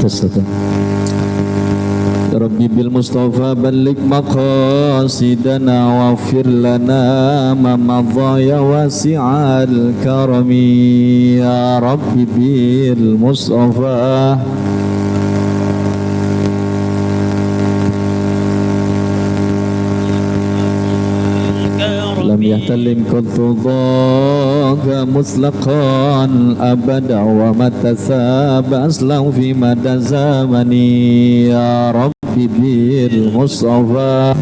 Ustaz. Rabbi bil Mustafa balik maqasidana waghfir lana ma madha ya wasi'al karami ya Rabbi bil Mustafa lam yahtalim kuntu dhaga muslaqan abada wa matasaba aslahu fi mada zamani ya Rabbi bil Mustafa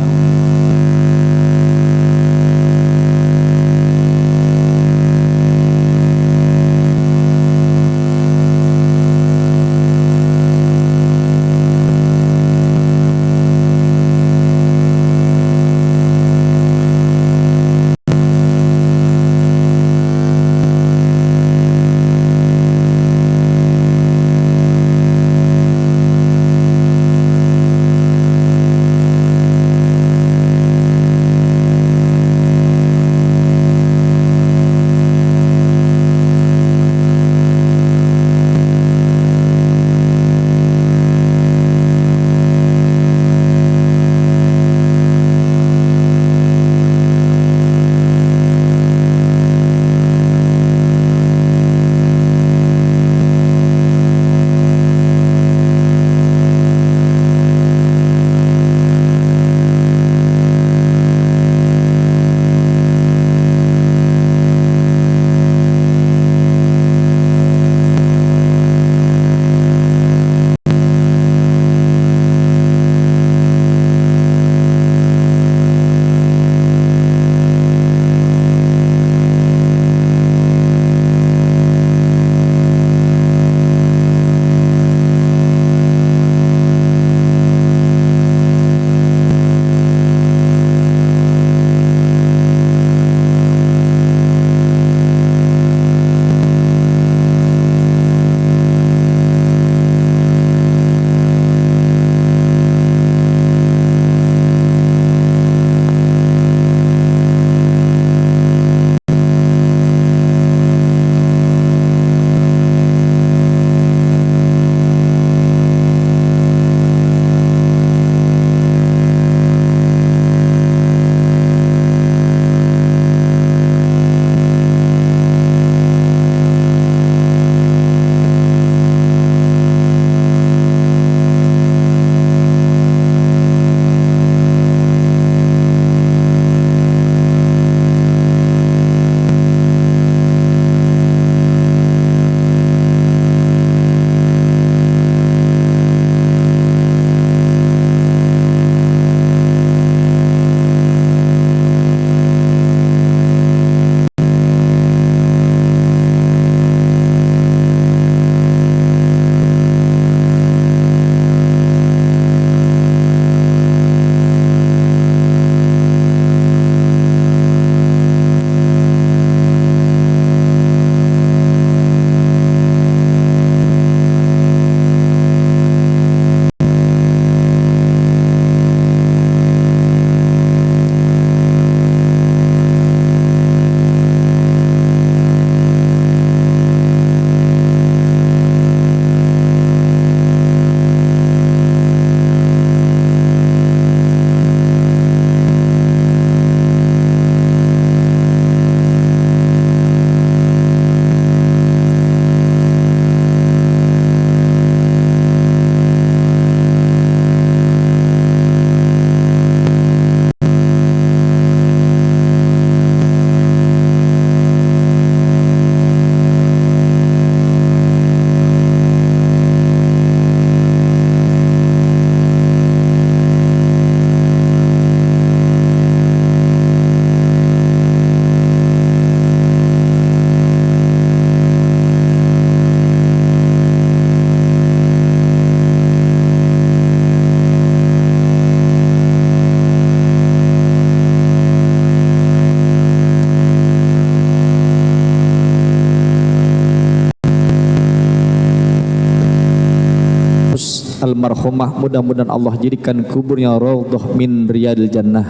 almarhumah, mudah-mudahan Allah jadikan kuburnya raudhah min riyadil jannah.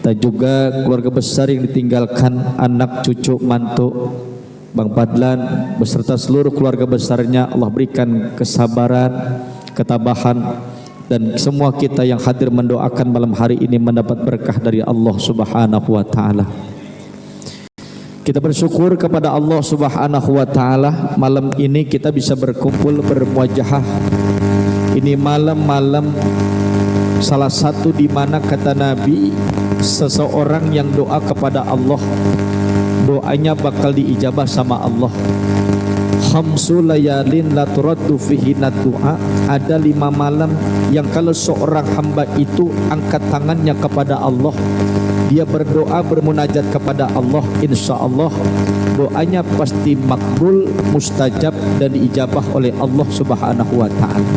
Dan juga keluarga besar yang ditinggalkan, anak, cucu, mantu, Bang Fadlan beserta seluruh keluarga besarnya, Allah berikan kesabaran, ketabahan, dan semua kita yang hadir mendoakan malam hari ini mendapat berkah dari Allah Subhanahu wa taala. Kita bersyukur kepada Allah Subhanahu wa taala, malam ini kita bisa berkumpul bermuajahah. Ini malam-malam salah satu di mana kata Nabi, seseorang yang doa kepada Allah, doanya bakal diijabah sama Allah. Khamsul layalin la turaddu fihi du'a. Ada 5 malam yang kalau seorang hamba itu angkat tangannya kepada Allah, dia berdoa bermunajat kepada Allah, insya Allah doanya pasti makbul, mustajab, dan diijabah oleh Allah Subhanahu wa ta'ala.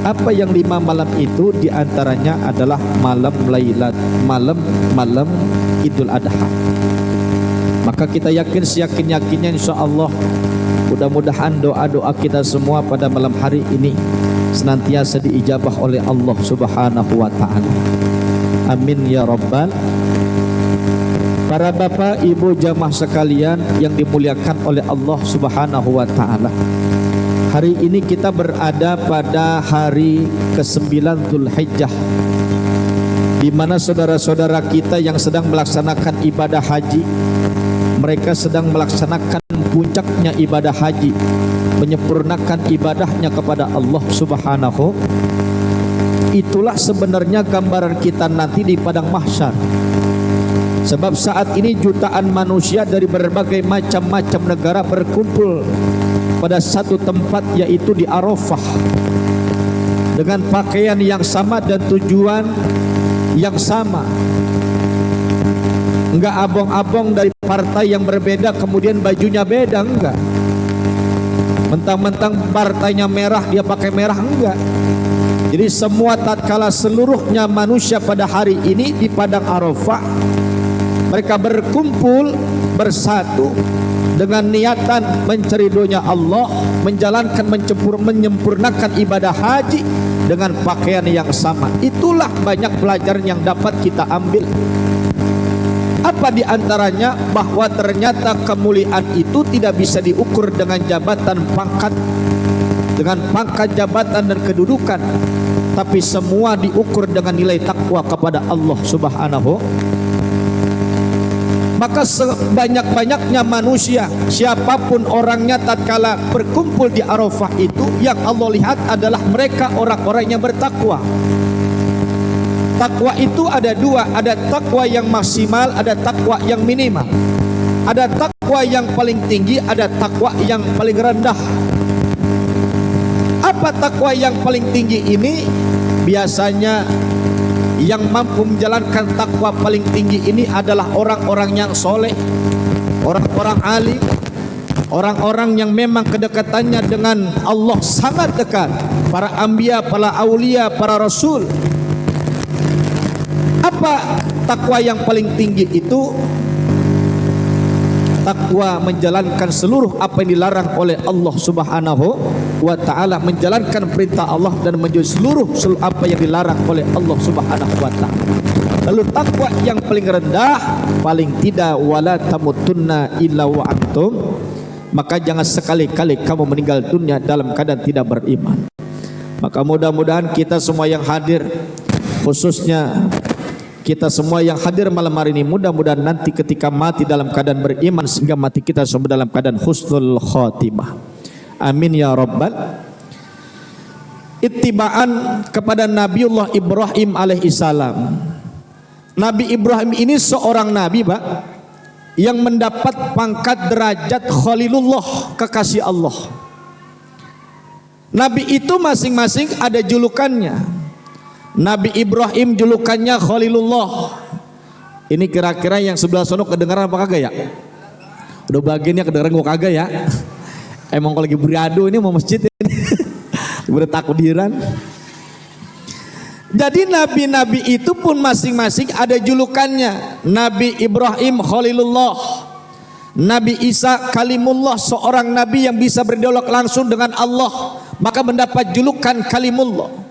Apa yang 5 malam itu? Diantaranya adalah malam Lailat, malam Idul Adha. Maka kita yakin seyakin-yakinnya insya Allah, mudah-mudahan doa-doa kita semua pada malam hari ini senantiasa diijabah oleh Allah Subhanahu wa ta'ala. Amin ya rabbal. Para bapak ibu jamaah sekalian yang dimuliakan oleh Allah Subhanahu wa ta'ala, hari ini kita berada pada hari ke-9 Dzulhijjah, di mana saudara-saudara kita yang sedang melaksanakan ibadah haji, mereka sedang melaksanakan puncaknya ibadah haji, menyempurnakan ibadahnya kepada Allah Subhanahu. Itulah sebenarnya gambaran kita nanti di padang mahsyar. Sebab saat ini jutaan manusia dari berbagai macam-macam negara berkumpul pada satu tempat, yaitu di Arafah, dengan pakaian yang sama dan tujuan yang sama. Enggak abong-abong dari partai yang berbeda kemudian bajunya beda, enggak. Mentang-mentang partainya merah dia pakai merah, enggak. Jadi semua tatkala seluruhnya manusia pada hari ini di padang Arafah, mereka berkumpul bersatu dengan niatan mencari ridhonya Allah, menjalankan menyempurnakan ibadah haji dengan pakaian yang sama. Itulah banyak pelajaran yang dapat kita ambil. Apa di antaranya? Bahwa ternyata kemuliaan itu tidak bisa diukur dengan jabatan pangkat, dengan pangkat jabatan dan kedudukan, tapi semua diukur dengan nilai takwa kepada Allah Subhanahu. Maka sebanyak-banyaknya manusia, siapapun orangnya, tatkala berkumpul di Arafah itu, yang Allah lihat adalah mereka orang-orang yang bertakwa. Takwa itu ada 2, ada takwa yang maksimal, ada takwa yang minimal. Ada takwa yang paling tinggi, ada takwa yang paling rendah. Apa takwa yang paling tinggi ini? Biasanya yang mampu menjalankan takwa paling tinggi ini adalah orang-orang yang soleh, orang-orang alim, orang-orang yang memang kedekatannya dengan Allah sangat dekat, para anbiya, para aulia, para rasul. Apa takwa yang paling tinggi itu? Takwa menjalankan seluruh apa yang dilarang oleh Allah Subhanahu wa ta'ala, menjalankan perintah Allah dan menjauhi seluruh apa yang dilarang oleh Allah Subhanahu wa ta'ala. Lalu takwa yang paling rendah, paling tidak wala tamutunna illa wa antum, maka jangan sekali-kali kamu meninggal dunia dalam keadaan tidak beriman. Maka mudah-mudahan kita semua yang hadir, khususnya kita semua yang hadir malam hari ini, mudah-mudahan nanti ketika mati dalam keadaan beriman, sehingga mati kita semua dalam keadaan husnul khotimah. Amin ya rabbal. Ittiba'an kepada Nabiullah Ibrahim alaihissalam. Nabi Ibrahim ini seorang nabi, Pak, yang mendapat pangkat derajat Khalilullah, kekasih Allah. Nabi itu masing-masing ada julukannya. Nabi Ibrahim julukannya Khalilullah. Ini kira-kira yang sebelah sono kedengaran apa kagak ya? Udah bagiannya kedengaran gua kagak ya? Emang kalau lagi beradu ini mau masjid ini. Udah takbiran. Jadi nabi-nabi itu pun masing-masing ada julukannya. Nabi Ibrahim Khalilullah, Nabi Isa Kalimullah, seorang nabi yang bisa berdialog langsung dengan Allah, maka mendapat julukan Kalimullah.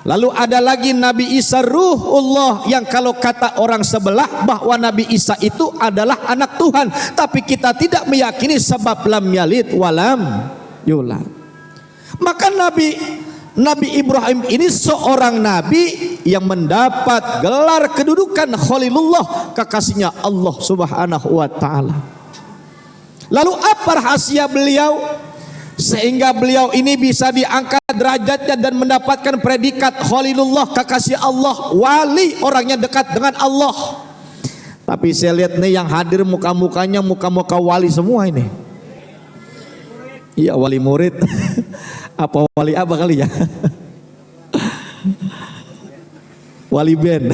Lalu ada lagi Nabi Isa Ruhullah, yang kalau kata orang sebelah bahwa Nabi Isa itu adalah anak Tuhan, tapi kita tidak meyakini sebab lam yalid walam yulad. Maka Nabi Ibrahim ini seorang nabi yang mendapat gelar kedudukan Khalilullah, kekasihnya Allah Subhanahu wa taala. Lalu apa rahasia beliau sehingga beliau ini bisa diangkat derajatnya dan mendapatkan predikat Khalilullah, kekasih Allah, wali, orangnya dekat dengan Allah? Tapi saya lihat nih yang hadir muka-mukanya muka-muka wali semua ini. Iya, wali murid. Apa wali apa kali ya? Wali band.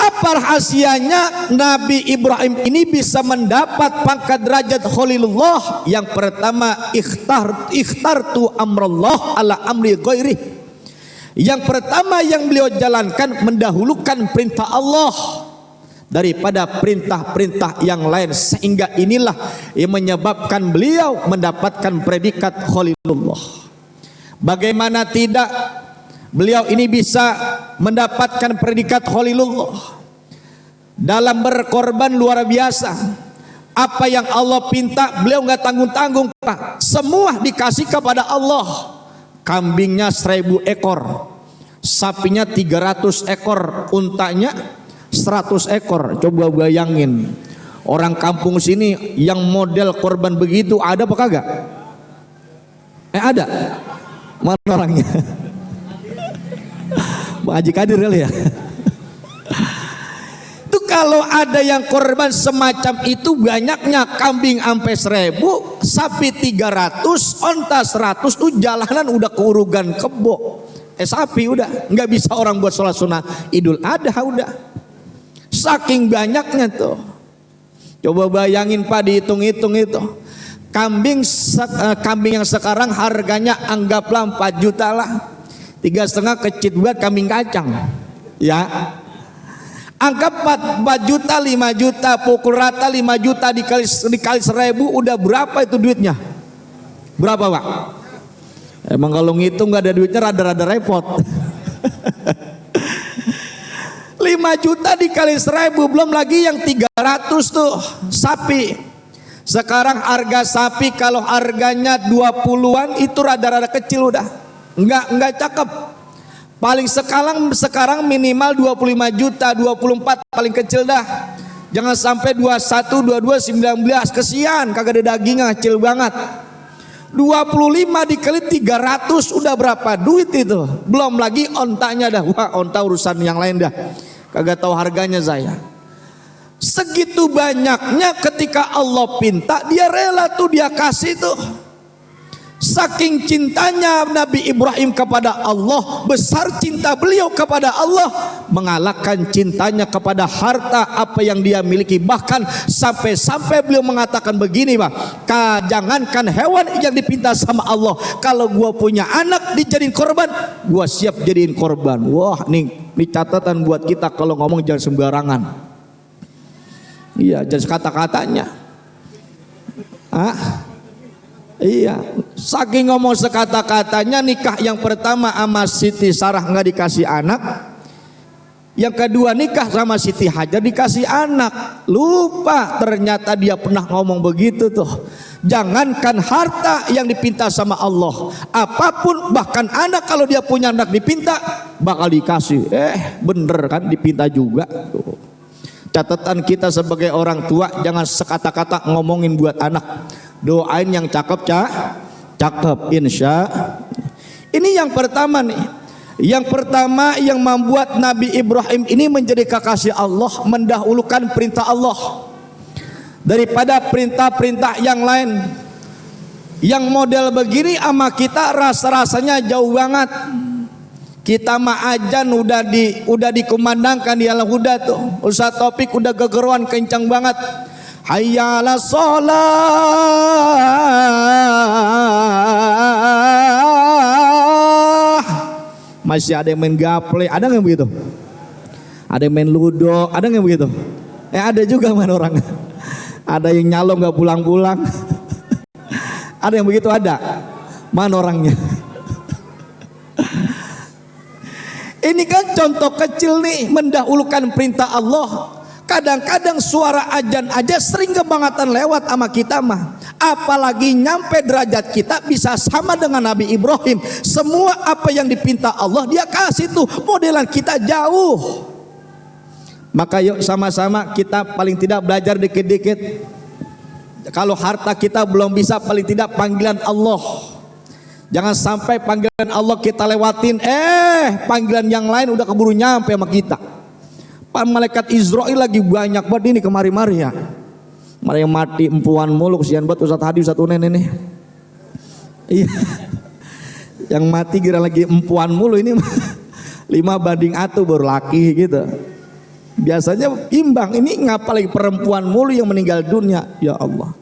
Apa rahasianya Nabi Ibrahim ini bisa mendapat pangkat derajat Khalilullah? Yang pertama, ikhtartu amrallah ala amri ghairi. Yang pertama yang beliau jalankan, mendahulukan perintah Allah daripada perintah-perintah yang lain, sehingga inilah yang menyebabkan beliau mendapatkan predikat Khalilullah. Bagaimana tidak beliau ini bisa mendapatkan predikat Khalilullah? Dalam berkorban luar biasa. Apa yang Allah pinta beliau nggak tanggung-tanggung, Pak. Semua dikasih kepada Allah. Kambingnya 1000 ekor, sapinya 300 ekor, untanya 100 ekor. Coba bayangin, orang kampung sini yang model korban begitu ada apa kagak? Ada. Mana orangnya? Bang Haji Kadir kali ya. Itu kalau ada yang korban semacam itu, banyaknya kambing sampai 1000, sapi 300, onta 100, tuh jalanan udah keurugan kebo. Sapi udah nggak bisa orang buat sholat sunnah Idul Adha udah. Saking banyaknya tuh. Coba bayangin Pak, dihitung-hitung itu. Kambing yang sekarang harganya anggaplah 4 juta lah. 3,5 kecil buat kambing kacang. Ya. Anggap 4 juta, 5 juta, pukul rata 5 juta dikali 1000, udah berapa itu duitnya? Berapa Pak? Emang kalau ngitung nggak ada duitnya rada-rada repot. 5 juta dikali 1000, belum lagi yang 300 tuh sapi. Sekarang harga sapi kalau harganya 20-an itu rada-rada kecil udah. Enggak cakep. Paling sekarang minimal 25 juta, 24 paling kecil dah. Jangan sampai 21, 22, 19, kesian kagak ada dagingnya, kecil banget. 25 dikali 300 udah berapa duit itu? Belum lagi ontanya dah. Wah, onta urusan yang lain dah. Kagak tahu harganya saya. Segitu banyaknya, ketika Allah pinta dia rela tuh, dia kasih tuh. Saking cintanya Nabi Ibrahim kepada Allah, besar cinta beliau kepada Allah, mengalahkan cintanya kepada harta apa yang dia miliki. Bahkan sampai beliau mengatakan begini, Pak, jangankan hewan yang dipinta sama Allah, kalau gua punya anak dijadiin korban, gua siap jadiin korban. Wah, ini catatan buat kita, kalau ngomong jangan sembarangan. Iya, jangan kata-katanya. Iya, saking ngomong sekata-katanya, nikah yang pertama sama Siti Sarah nggak dikasih anak, yang kedua nikah sama Siti Hajar dikasih anak. Lupa ternyata dia pernah ngomong begitu tuh. Jangankan harta yang dipinta sama Allah, apapun, bahkan anak kalau dia punya anak dipinta bakal dikasih. Bener kan, dipinta juga tuh. Catatan kita sebagai orang tua, jangan sekata-kata ngomongin buat anak. Doain yang cakep, cakep, insya. Ini yang pertama nih. Yang pertama yang membuat Nabi Ibrahim ini menjadi kekasih Allah, mendahulukan perintah Allah daripada perintah-perintah yang lain. Yang model begini sama kita rasa-rasanya jauh banget. Kita mah ajan udah dikumandangkan di al-huda tuh. Ustaz Taufik udah gegeruan kencang banget. Hayya 'alas shalah. Masih ada yang main gaple, ada nggak begitu? Ada yang main ludo, ada nggak begitu? Ada juga main orang. Ada yang nyalong nggak pulang-pulang. Ada yang begitu, ada. Mana orangnya? Ini kan contoh kecil nih, mendahulukan perintah Allah. Kadang-kadang suara azan aja sering kebangetan lewat sama kita mah. Apalagi nyampe derajat kita bisa sama dengan Nabi Ibrahim. Semua apa yang dipinta Allah dia kasih tuh. Modelan kita jauh. Maka yuk sama-sama kita paling tidak belajar dikit-dikit. Kalau harta kita belum bisa, paling tidak panggilan Allah. Jangan sampai panggilan Allah kita lewatin, panggilan yang lain udah keburu nyampe sama kita. Malaikat Israel lagi banyak banget ini kemari-mari ya. Malah yang mati empuan mulu, kesian banget Ustaz Hadi, Ustaz Unen ini. Iya. Yang mati kira lagi empuan mulu ini 5 banding 1 baru laki gitu. Biasanya imbang, ini ngapa lagi perempuan mulu yang meninggal dunia. Ya Allah.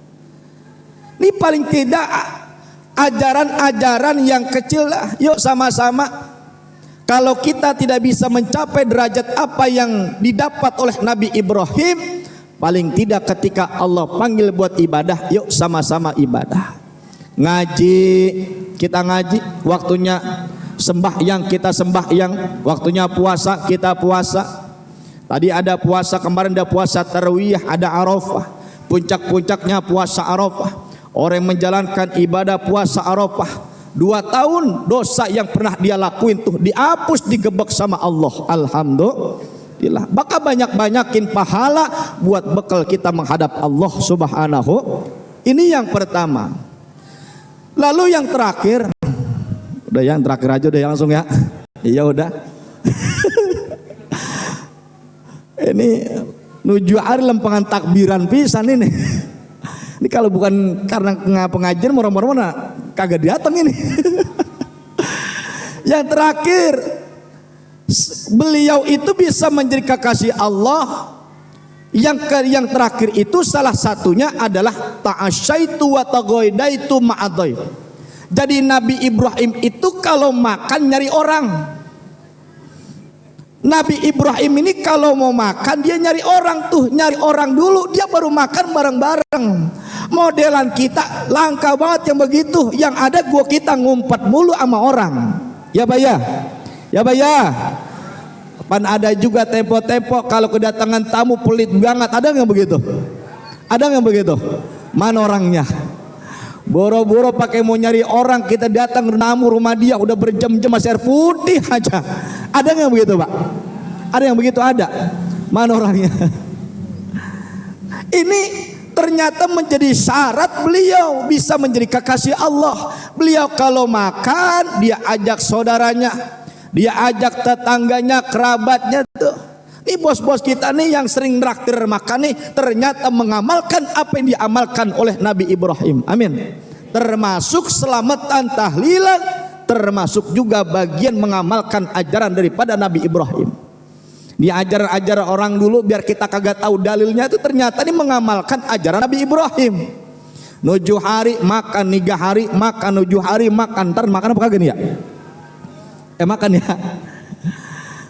Ini paling tidak ajaran-ajaran yang kecil lah. Yuk sama-sama. Kalau kita tidak bisa mencapai derajat apa yang didapat oleh Nabi Ibrahim, paling tidak ketika Allah panggil buat ibadah, yuk sama-sama ibadah. Ngaji, kita ngaji, waktunya sembahyang kita sembahyang, waktunya puasa kita puasa. Tadi ada puasa, kemarin ada puasa tarawih, ada Arafah. Puncak-puncaknya puasa Arafah. Orang yang menjalankan ibadah puasa Arafah 2 tahun, dosa yang pernah dia lakuin tuh dihapus, digebek sama Allah. Alhamdulillah. Maka banyak-banyakin pahala buat bekal kita menghadap Allah Subhanahu. Ini yang pertama. Lalu yang terakhir, udah yang terakhir aja udah langsung ya. Iya udah. Ini nuju hari lempengan takbiran pisan ini. Ini kalau bukan karena pengajian murah-murah kagak datang ini. Yang terakhir, beliau itu bisa menjadi kekasih Allah. Yang terakhir itu salah satunya adalah ta'asyaitu wa taghaidaitu ma'adhaif. Jadi Nabi Ibrahim itu kalau makan nyari orang. Nabi Ibrahim ini kalau mau makan dia nyari orang tuh, nyari orang dulu, dia baru makan bareng-bareng. Modelan kita langka banget yang begitu. Yang ada gua kita ngumpet mulu sama orang. Ya Baya, ya Baya. Pan ada juga tempo-tempo kalau kedatangan tamu pelit banget. Ada nggak begitu? Ada nggak begitu? Mana orangnya? Boro-boro pakai mau nyari orang, kita datang namu rumah dia udah berjam-jam masih air putih aja. Ada nggak begitu Pak? Ada yang begitu? Ada. Mana orangnya? Ini ternyata menjadi syarat beliau bisa menjadi kekasih Allah. Beliau kalau makan dia ajak saudaranya, dia ajak tetangganya, kerabatnya tuh. Ini bos-bos kita nih yang sering traktir makan nih ternyata mengamalkan apa yang diamalkan oleh Nabi Ibrahim. Amin. Termasuk selamatan tahlilan, termasuk juga bagian mengamalkan ajaran daripada Nabi Ibrahim. Dia ajar-ajar orang dulu biar kita kagak tahu dalilnya, itu ternyata ini mengamalkan ajaran Nabi Ibrahim. 7 hari makan, 3 hari makan, 7 hari makan. Ntar makan apa kagak nih ya? Makan ya.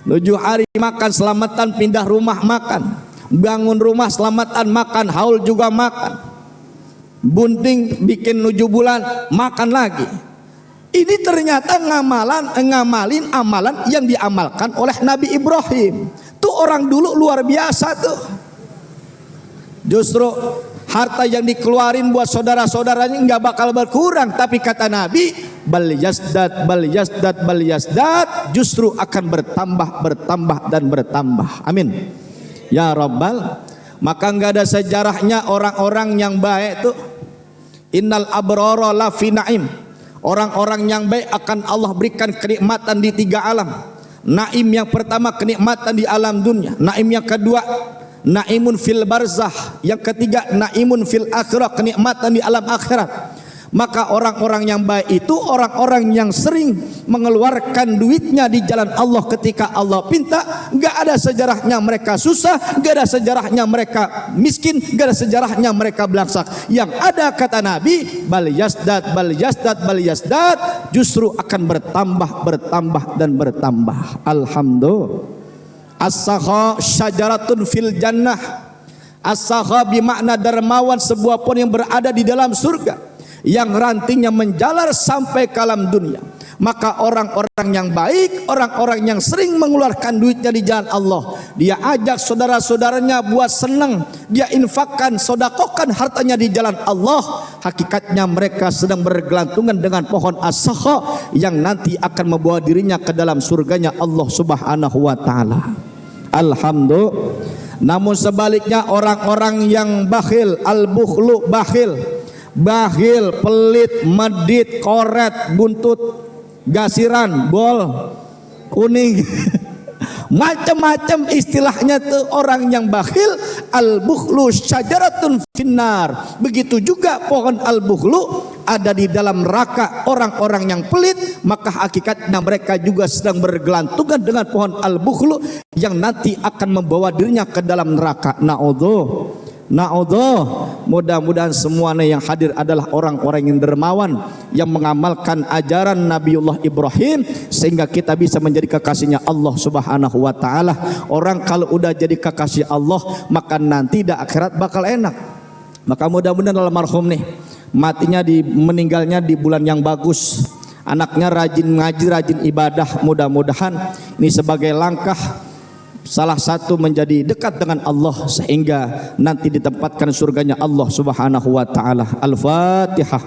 7 hari makan, selamatan pindah rumah makan, bangun rumah selamatan makan, haul juga makan, bunting bikin 7 bulan makan lagi. Ini ternyata ngamalin amalan yang diamalkan oleh Nabi Ibrahim. Tuh orang dulu luar biasa tuh. Justru harta yang dikeluarin buat saudara-saudaranya nggak bakal berkurang, tapi kata Nabi, bal yazdad, justru akan bertambah dan bertambah. Amin. Ya Rabbal. Maka nggak ada sejarahnya orang-orang yang baik tuh. Innal abrara la fi na'im. Orang-orang yang baik akan Allah berikan kenikmatan di 3 alam. Naim yang pertama kenikmatan di alam dunia. Naim yang kedua naimun fil barzah. Yang ketiga naimun fil akhirah, kenikmatan di alam akhirat. Maka orang-orang yang baik itu orang-orang yang sering mengeluarkan duitnya di jalan Allah ketika Allah pinta. Gak ada sejarahnya mereka susah, gak ada sejarahnya mereka miskin, gak ada sejarahnya mereka belangsak. Yang ada kata Nabi, bal yazdad, justru akan bertambah dan bertambah. Alhamdulillah. As-sakha syajaratun fil jannah. As-sakha bermakna dermawan, sebuah pohon yang berada di dalam surga, yang rantingnya menjalar sampai ke alam dunia. Maka orang-orang yang baik, orang-orang yang sering mengeluarkan duitnya di jalan Allah, dia ajak saudara-saudaranya buat senang, dia infakkan, sodakohkan hartanya di jalan Allah, hakikatnya mereka sedang bergelantungan dengan pohon as-sakha yang nanti akan membawa dirinya ke dalam surganya Allah Subhanahu wa taala. Alhamdulillah. Namun sebaliknya orang-orang yang bakhil, al-bukhlu, bakhil, pelit, medit, koret, buntut, gasiran, bol, kuning, macam-macam istilahnya tuh orang yang bakhil. Al-bukhlu syajaratun finnar. Begitu juga pohon al-bukhlu ada di dalam neraka. Orang-orang yang pelit, maka hakikatnya mereka juga sedang bergelantungan dengan pohon al-bukhlu yang nanti akan membawa dirinya ke dalam neraka. Na'udzuh. Mudah-mudahan semuanya yang hadir adalah orang-orang yang dermawan, yang mengamalkan ajaran Nabiullah Ibrahim sehingga kita bisa menjadi kekasihnya Allah Subhanahu wa taala. Orang kalau udah jadi kekasih Allah, maka nanti di akhirat bakal enak. Maka mudah-mudahan almarhum nih matinya meninggalnya di bulan yang bagus. Anaknya rajin ngaji, rajin ibadah. Mudah-mudahan ini sebagai langkah salah satu menjadi dekat dengan Allah sehingga nanti ditempatkan surganya Allah Subhanahu wa taala. Al-Fatihah.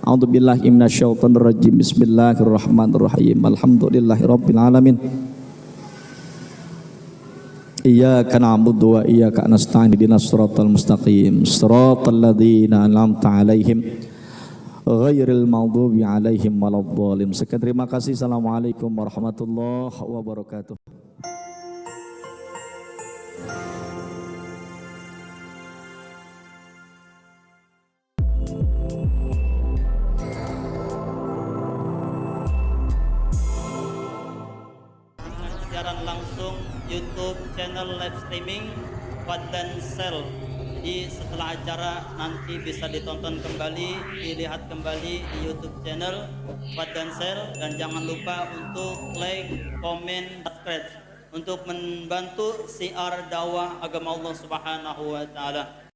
A'udzubillahi minasyaitonir rajim. Bismillahirrahmanirrahim. Alhamdulillahirabbil alamin. Iyyaka na'budu wa iyyaka nasta'in. Ihdinas siratal mustaqim. Siratal ladzina an'amta 'alaihim ghairil maghdubi 'alaihim waladdallin. Sekian terima kasih. Assalamualaikum warahmatullahi wabarakatuh. Siaran langsung YouTube channel live streaming Fadlan Sel. Jadi setelah acara nanti bisa ditonton kembali, dilihat kembali di YouTube channel Fadlan Sel, dan jangan lupa untuk like, komen, subscribe untuk membantu siar dakwah agama Allah Subhanahu wa taala.